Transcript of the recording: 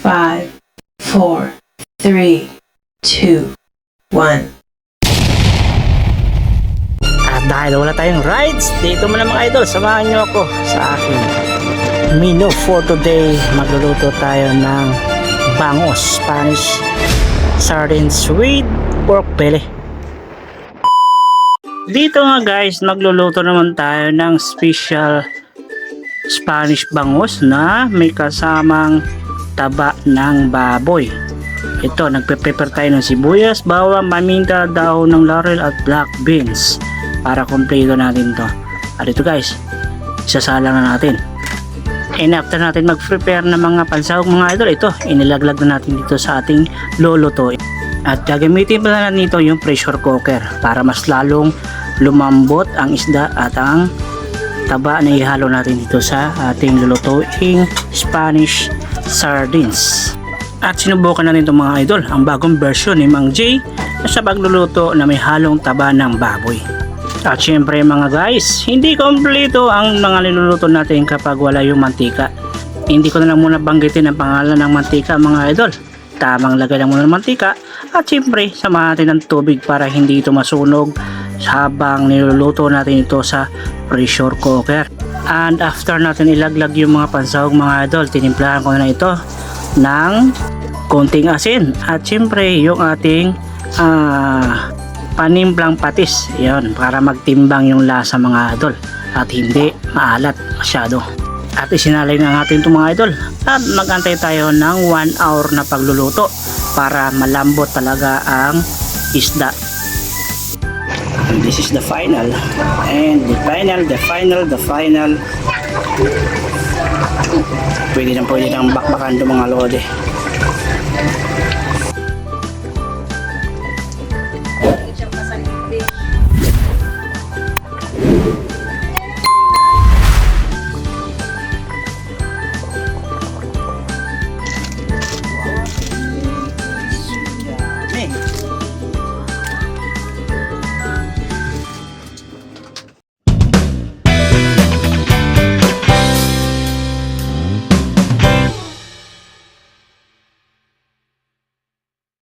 5, 4, 3, 2, 1. At dahil wala tayong rides, dito mo na mga idol, samahan nyo ako sa aking menu for today. Magluluto tayo ng bangos, Spanish sardines with pork belly. Dito nga guys, magluluto naman tayo ng special Spanish bangus na may kasamang taba ng baboy. Ito, nagpe-prepare tayo ng sibuyas, bawang, paminta, dahon ng laurel at black beans para kumpleto natin to. At ito guys, isasalang na natin. And after natin mag-prepare ng mga pansahog mga idol, ito, inilaglag na natin dito sa ating lulutuin. At gagamitin pala natin ito yung pressure cooker para mas lalong lumambot ang isda at ang taba na ihalo natin dito sa ating lulutuing Spanish sardines. At sinubukan natin itong mga idol, ang bagong version ni Mang J sa pagluluto na may halong taba ng baboy. At syempre mga guys, hindi kompleto ang mga niluluto natin kapag wala yung mantika. Hindi ko na lang muna banggitin ang pangalan ng mantika mga idol. Tamang lagay lang muna ng mantika at syempre samahan natin ng tubig para hindi ito masunog habang niluluto natin ito sa pressure cooker. And after natin ilaglag yung mga pansahog mga idol, tinimplahan ko na ito ng konting asin at syempre yung ating panimplang patis, yon, para magtimbang yung lasa mga idol at hindi maalat masyado. At isinalay na natin itong mga idol at magantay tayo ng 1 hour na pagluluto para malambot talaga ang isda. And this is the final and the final. Pwede nang bakbakan itong mga lode.